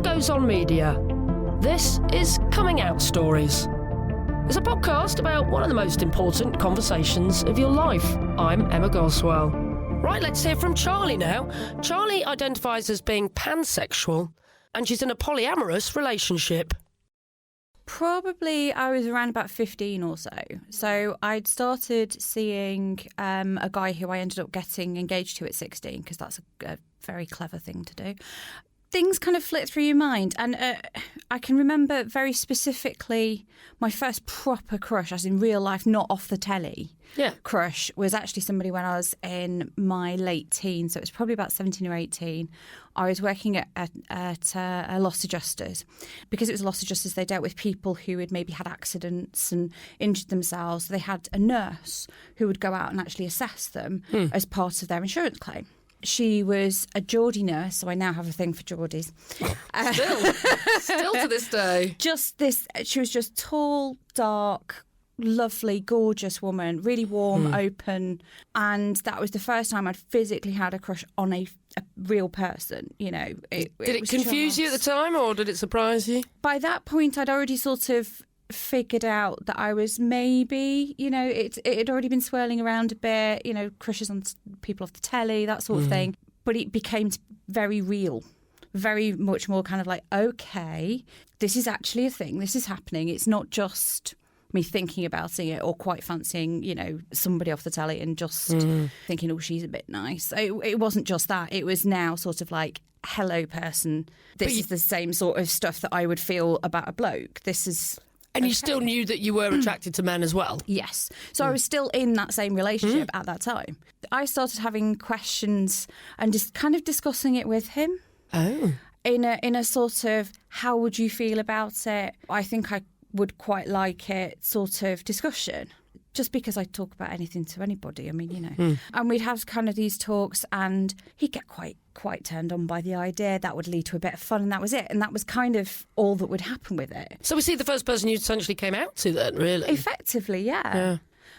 what goes on media. This is Coming Out Stories. It's a podcast about one of the most important conversations of your life. I'm Emma Goswell. Right, let's hear from Charli now. Charli identifies as being pansexual, and she's in a polyamorous relationship. Probably I was around about 15 or so. So I'd started seeing a guy who I ended up getting engaged to at 16, because that's a very clever thing to do. Things kind of flit through your mind. And I can remember very specifically my first proper crush, as in real life, not off the telly. Yeah. Crush was actually somebody when I was in my late teens. So it was probably about 17 or 18. I was working at a loss adjusters. Because it was a loss adjusters, they dealt with people who had maybe had accidents and injured themselves. They had a nurse who would go out and actually assess them as part of their insurance claim. She was a Geordie nurse, so I now have a thing for Geordies. Still to this day. She was just tall, dark, lovely, gorgeous woman, really warm, open. And that was the first time I'd physically had a crush on a real person, you know. Did it confuse you at the time, or did it surprise you? By that point, I'd already sort of figured out that I was maybe, you know, it had already been swirling around a bit, you know, crushes on people off the telly, that sort of thing. But it became very real, very much more kind of like, okay, this is actually a thing, this is happening. It's not just me thinking about it or quite fancying, you know, somebody off the telly and just thinking, oh, she's a bit nice. It wasn't just that. It was now sort of like, hello, person. This is the same sort of stuff that I would feel about a bloke. This is... And you still knew that you were attracted to men as well? Yes. So I was still in that same relationship at that time. I started having questions and just kind of discussing it with him. Oh. In a sort of, how would you feel about it? I think I would quite like it sort of discussion. Just because I talk about anything to anybody, I mean, you know. And we'd have kind of these talks and he'd get quite turned on by the idea. That would lead to a bit of fun and that was it. And that was kind of all that would happen with it. So was he the first person you essentially came out to then, really? Effectively, yeah.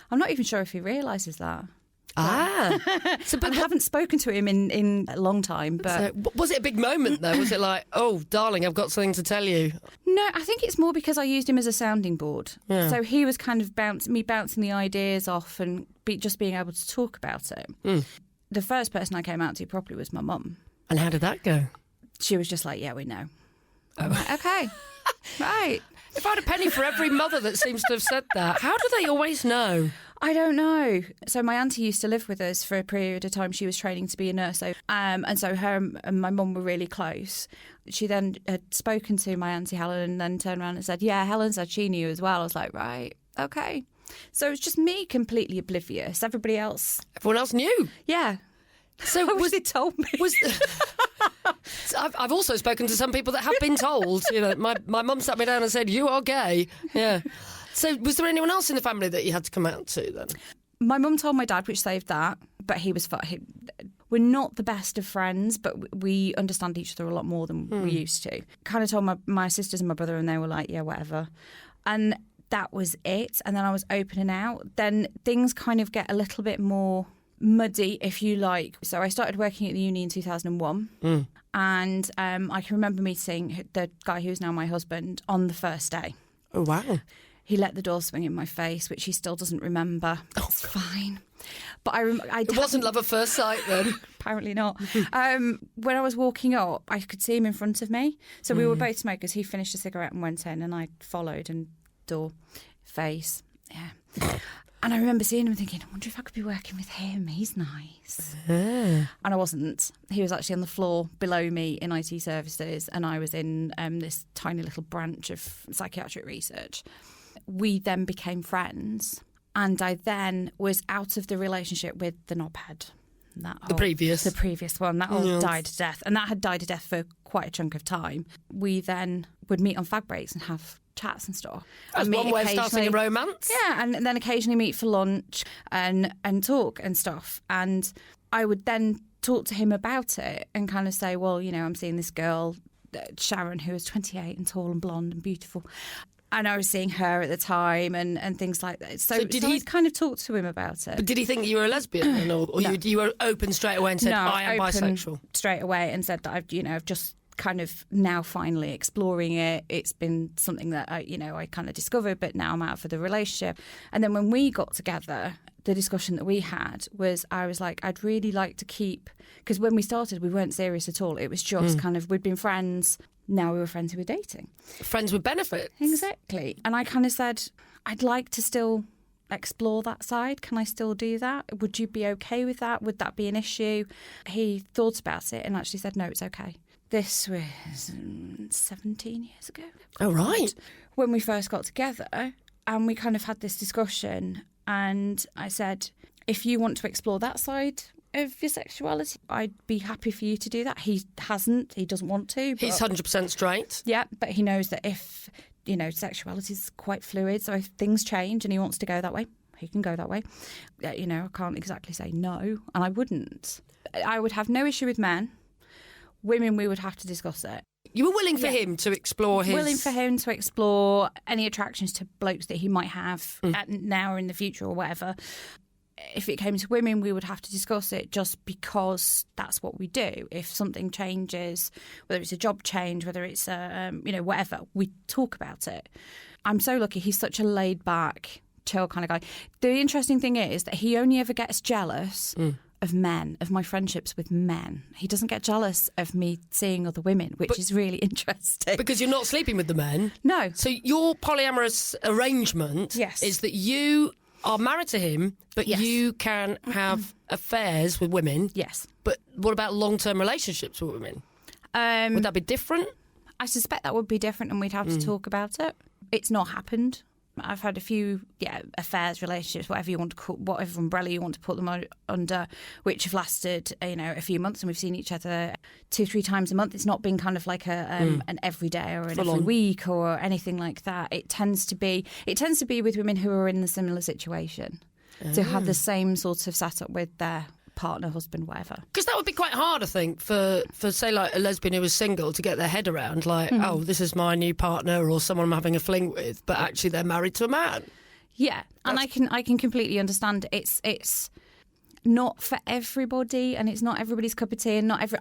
I'm not even sure if he realises that. So, but I haven't spoken to him in a long time. But so, was it a big moment, though? Was it like, oh, darling, I've got something to tell you? No, I think it's more because I used him as a sounding board. Yeah. So he was kind of bouncing the ideas off and just being able to talk about it. The first person I came out to properly was my mum. And how did that go? She was just like, yeah, we know. I'm like, okay, right. If I had a penny for every mother that seems to have said that, how do they always know? I don't know. So my auntie used to live with us for a period of time. She was training to be a nurse. And so her and my mum were really close. She then had spoken to my auntie Helen and then turned around and said, yeah, Helen said she knew as well. I was like, right, okay. So it was just me completely oblivious. Everybody else... Everyone else knew? Yeah. So I wish they told me. I've also spoken to some people that have been told. You know, my mum sat me down and said, you are gay. Yeah. So was there anyone else in the family that you had to come out to then? My mum told my dad, which saved that, but he was fine. We're not the best of friends, but we understand each other a lot more than we used to. Kind of told my sisters and my brother and they were like, yeah, whatever. And that was it. And then I was opening out. Then things kind of get a little bit more muddy, if you like. So I started working at the uni in 2001. And I can remember meeting the guy who's now my husband on the first day. Oh, wow. He let the door swing in my face, which he still doesn't remember. It's fine. But it wasn't love at first sight then? Apparently not. When I was walking up, I could see him in front of me. So we were both smokers. He finished a cigarette and went in, and I followed, and door, face, yeah. And I remember seeing him thinking, I wonder if I could be working with him. He's nice. And I wasn't. He was actually on the floor below me in IT services, and I was in this tiny little branch of psychiatric research. We then became friends, and I then was out of the relationship with the knobhead. The previous one. That all died to death, and that had died to death for quite a chunk of time. We then would meet on fag breaks and have chats and stuff. That's one way of starting a romance. Yeah, and then occasionally meet for lunch and talk and stuff. And I would then talk to him about it and kind of say, well, you know, I'm seeing this girl, Sharon, who is 28 and tall and blonde and beautiful. And I was seeing her at the time and things like that. So did he kind of talk to him about it? But did he think you were a lesbian then, or no. you were open straight away and said, I am bisexual? Straight away and said that I've just kind of now finally exploring it. It's been something that I kind of discovered, but now I'm out for the relationship. And then when we got together, the discussion that we had was, I was like, I'd really like to keep, because when we started, we weren't serious at all. It was just kind of, we'd been friends. Now we were friends who were dating. Friends with benefits. Exactly. And I kind of said, I'd like to still explore that side. Can I still do that? Would you be okay with that? Would that be an issue? He thought about it and actually said, no, it's okay. This was 17 years ago. Oh, right. When we first got together, and we kind of had this discussion, and I said, if you want to explore that side of your sexuality, I'd be happy for you to do that. He hasn't. He doesn't want to. He's 100% straight. Yeah, but he knows that if, sexuality is quite fluid, so if things change and he wants to go that way, he can go that way. I can't exactly say no, and I wouldn't. I would have no issue with men. Women, we would have to discuss it. You were willing for him to explore his... Willing for him to explore any attractions to blokes that he might have now or in the future or whatever. If it came to women, we would have to discuss it just because that's what we do. If something changes, whether it's a job change, whether it's, whatever, we talk about it. I'm so lucky. He's such a laid-back, chill kind of guy. The interesting thing is that he only ever gets jealous of men, of my friendships with men. He doesn't get jealous of me seeing other women, which is really interesting. Because you're not sleeping with the men. No. So your polyamorous arrangement is that you are married to him, but you can have affairs with women. Yes. But what about long-term relationships with women? Would that be different? I suspect that would be different, and we'd have to talk about it. It's not happened. I've had a few, affairs, relationships, whatever you want to call, whatever umbrella you want to put them under, which have lasted, a few months, and we've seen each other 2-3 times a month. It's not been kind of like an every day or an every week or anything like that. It tends to be with women who are in a similar situation, to have the same sort of setup with their partner, husband, whatever. Because that would be quite hard, I think, for say, like a lesbian who was single to get their head around, like, oh, this is my new partner or someone I'm having a fling with, but actually they're married to a man. Yeah, and I can completely understand. It's not for everybody, and it's not everybody's cup of tea, and not every.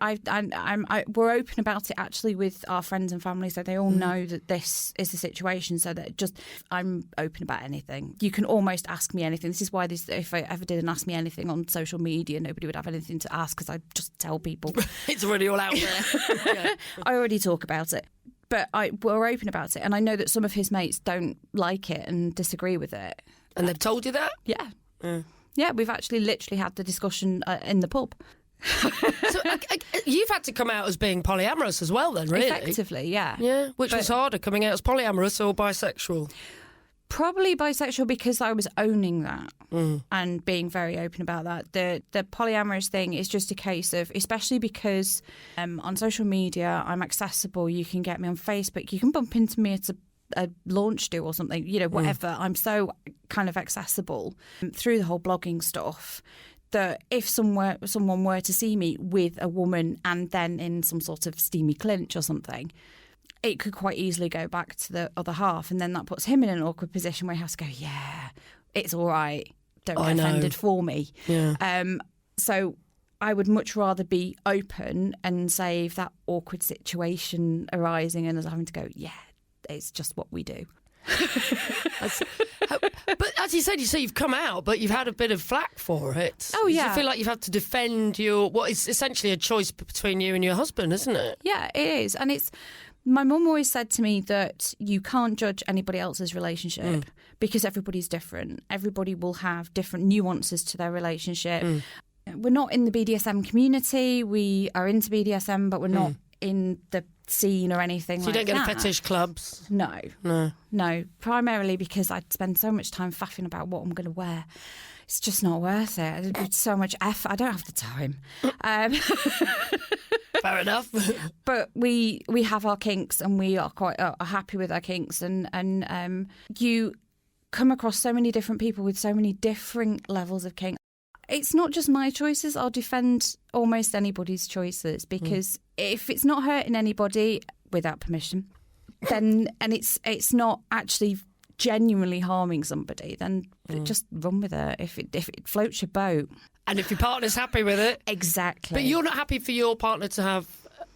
We're open about it actually with our friends and family, so they all know that this is the situation. So that I'm open about anything. You can almost ask me anything. This is why if I ever didn't ask me anything on social media, nobody would have anything to ask, because I just tell people. It's already all out there. I already talk about it. But we're open about it, and I know that some of his mates don't like it and disagree with it. And they've told you that? Yeah. Yeah, we've actually literally had the discussion in the pub. So you've had to come out as being polyamorous as well then, really? Effectively, yeah. Yeah, which was harder, coming out as polyamorous or bisexual? Probably bisexual, because I was owning that and being very open about that. The polyamorous thing is just a case of, especially because on social media I'm accessible. You can get me on Facebook. You can bump into me at a launch do or something, whatever. I'm so kind of accessible through the whole blogging stuff that if someone were to see me with a woman and then in some sort of steamy clinch or something, it could quite easily go back to the other half, and then that puts him in an awkward position where he has to go, yeah, it's all right, don't get offended for me. Yeah. So I would much rather be open and save that awkward situation arising and us having to go, yeah, it's just what we do. But as you said, you've come out, but you've had a bit of flack for it. Oh, yeah. You feel like you've had to defend what is essentially a choice between you and your husband, isn't it? Yeah, it is. And my mum always said to me that you can't judge anybody else's relationship because everybody's different. Everybody will have different nuances to their relationship. We're not in the BDSM community. We are into BDSM, but we're not in the scene or anything like that. So you don't go to fetish clubs? No. Primarily because I'd spend so much time faffing about what I'm going to wear. It's just not worth it. It'd be so much effort. I don't have the time. Fair enough. But we have our kinks, and we are quite happy with our kinks. And you come across so many different people with so many different levels of kink. It's not just my choices. I'll defend almost anybody's choices, because if it's not hurting anybody without permission, then and it's not actually genuinely harming somebody, then just run with it. If it floats your boat, and if your partner's happy with it, exactly. But you're not happy for your partner to have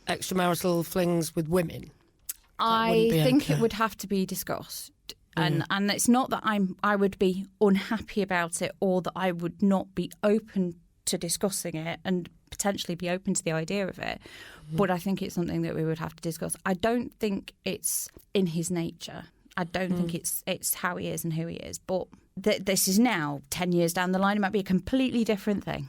extramarital flings with women? I think it would have to be discussed. And it's not that I would be unhappy about it or that I would not be open to discussing it and potentially be open to the idea of it. But I think it's something that we would have to discuss. I don't think it's in his nature. I don't think it's how he is and who he is. But this is now 10 years down the line. It might be a completely different thing.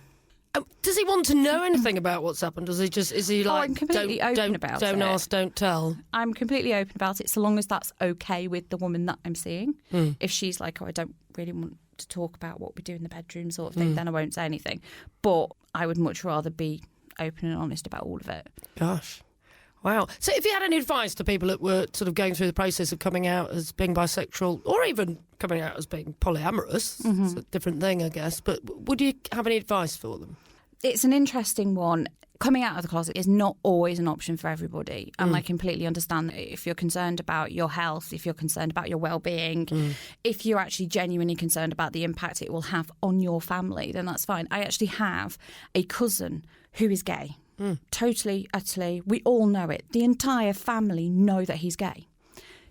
Does he want to know anything about what's happened? Is he like, I'm completely open about it. Don't ask, don't tell? I'm completely open about it, so long as that's okay with the woman that I'm seeing. If she's like, I don't really want to talk about what we do in the bedroom sort of thing, then I won't say anything. But I would much rather be open and honest about all of it. Gosh. Wow. So if you had any advice to people that were sort of going through the process of coming out as being bisexual or even coming out as being polyamorous, it's a different thing, I guess, but would you have any advice for them? It's an interesting one. Coming out of the closet is not always an option for everybody. And I completely understand that if you're concerned about your health, if you're concerned about your well-being, if you're actually genuinely concerned about the impact it will have on your family, then that's fine. I actually have a cousin who is gay. Totally, utterly. We all know it. The entire family know that he's gay.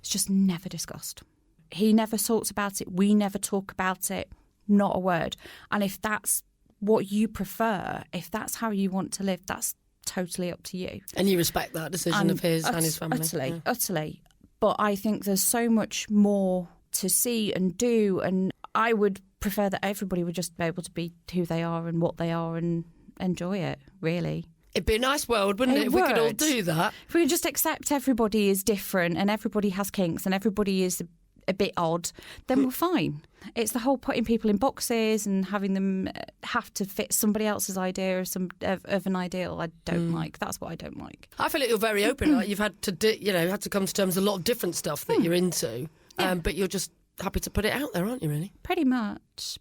It's just never discussed. He never talks about it. We never talk about it. Not a word. And if that's what you prefer, if that's how you want to live, that's totally up to you. And you respect that decision of his and his family? Utterly. But I think there's so much more to see and do, and I would prefer that everybody would just be able to be who they are and what they are and enjoy it, really. It'd be a nice world, wouldn't it, if we could all do that? If we could just accept everybody is different and everybody has kinks and everybody is a bit odd, then we're fine. It's the whole putting people in boxes and having them have to fit somebody else's idea of an ideal. I don't like. That's what I don't like. I feel like you're very open. Like you've had to come to terms with a lot of different stuff that you're into, but you're just happy to put it out there, aren't you? Really? Pretty much.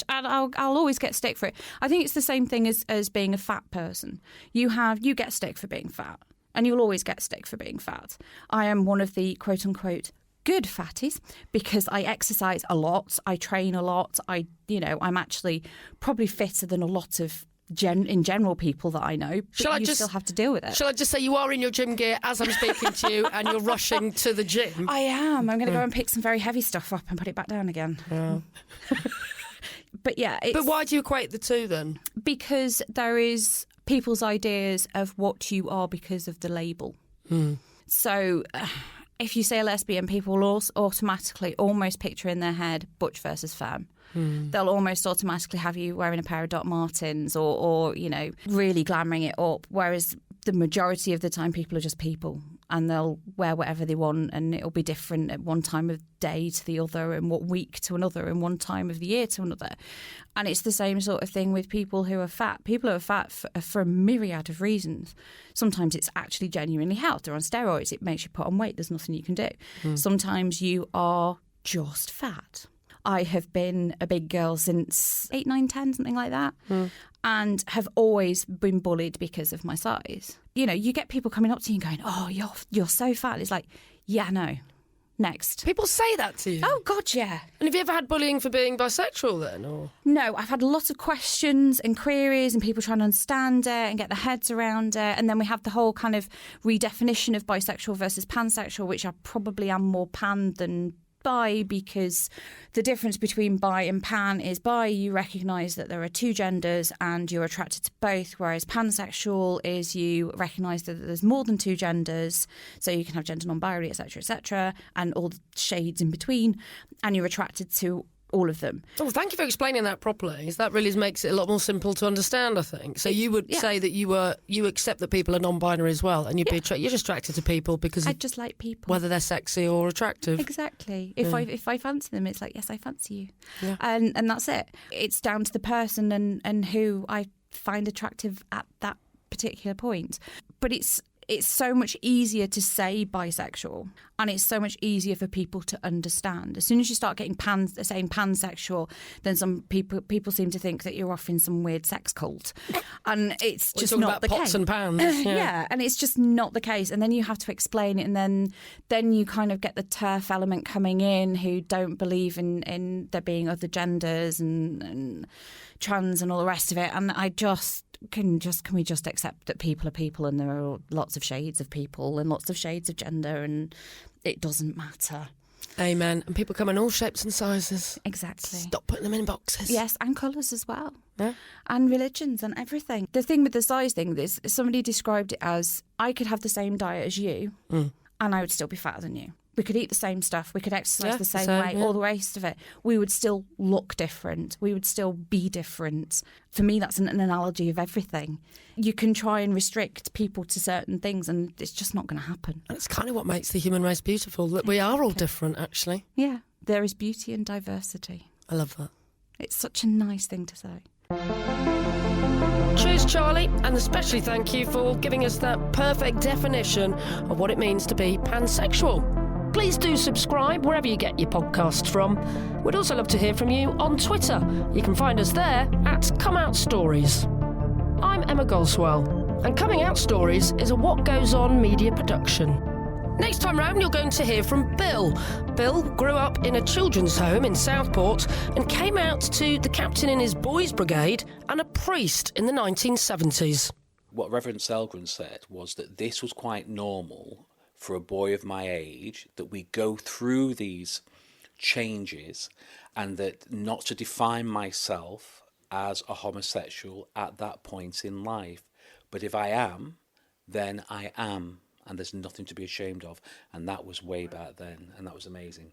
And I'll always get stick for it. I think it's the same thing as being a fat person. You get stick for being fat, and you'll always get stick for being fat. I am one of the quote unquote good fatties because I exercise a lot, I train a lot. I'm actually probably fitter than a lot of in general people that I know. But still have to deal with it. Shall I just say you are in your gym gear as I'm speaking to you and you're rushing to the gym? I am. I'm going to go and pick some very heavy stuff up and put it back down again. Yeah. But yeah. But why do you equate the two then? Because there is people's ideas of what you are because of the label. So if you say a lesbian, people will automatically almost picture in their head butch versus femme. They'll almost automatically have you wearing a pair of Doc Martens or really glamoring it up, whereas the majority of the time people are just people and they'll wear whatever they want and it'll be different at one time of day to the other and one week to another and one time of the year to another. And it's the same sort of thing with people who are fat. People who are fat for a myriad of reasons. Sometimes it's actually genuinely health. They're on steroids. It makes you put on weight. There's nothing you can do. Sometimes you are just fat. I have been a big girl since 8, 9, 10, something like that, and have always been bullied because of my size. You get people coming up to you and going, "Oh, you're so fat." It's like, yeah, no. Next. People say that to you? Oh, God, yeah. And have you ever had bullying for being bisexual then? Or? No, I've had a lot of questions and queries and people trying to understand it and get their heads around it. And then we have the whole kind of redefinition of bisexual versus pansexual, which I probably am more pan than bi, because the difference between bi and pan is bi, you recognise that there are two genders and you're attracted to both, whereas pansexual is you recognise that there's more than two genders, so you can have gender non-binary, etc., and all the shades in between, and you're attracted to all of them. Oh, thank you for explaining that properly. That really makes it a lot more simple to understand, I think. So you would say that you accept that people are non-binary as well, and you're just attracted to people because I just like people, whether they're sexy or attractive. Exactly. If I fancy them, it's like, yes, I fancy you, and that's it. It's down to the person and who I find attractive at that particular point. But it's so much easier to say bisexual, and it's so much easier for people to understand. As soon as you start getting saying pansexual, then some people seem to think that you're off in some weird sex cult, and it's just not the case. Pots and pans, yeah, and it's just not the case. And then you have to explain it, and then you kind of get the TERF element coming in, who don't believe in there being other genders and trans and all the rest of it. And can we just accept that people are people and there are lots of shades of people and lots of shades of gender and it doesn't matter. Amen. And people come in all shapes and sizes. Exactly. Stop putting them in boxes. Yes, and colours as well. Yeah. And religions and everything. The thing with the size thing is somebody described it as I could have the same diet as you and I would still be fatter than you. We could eat the same stuff. We could exercise the same way, all the rest of it. We would still look different. We would still be different. For me, that's an analogy of everything. You can try and restrict people to certain things and it's just not going to happen. And it's kind of what makes the human race beautiful, that we are all different, actually. Yeah, there is beauty in diversity. I love that. It's such a nice thing to say. Cheers, Charlie, and especially thank you for giving us that perfect definition of what it means to be pansexual. Please do subscribe wherever you get your podcasts from. We'd also love to hear from you on Twitter. You can find us there at Come Out Stories. I'm Emma Goswell, and Coming Out Stories is a What Goes On media production. Next time round, you're going to hear from Bill. Bill grew up in a children's home in Southport and came out to the captain in his boys' brigade and a priest in the 1970s. What Reverend Selgren said was that this was quite normal for a boy of my age, that we go through these changes and that not to define myself as a homosexual at that point in life. But if I am, then I am, and there's nothing to be ashamed of. And that was way back then, and that was amazing.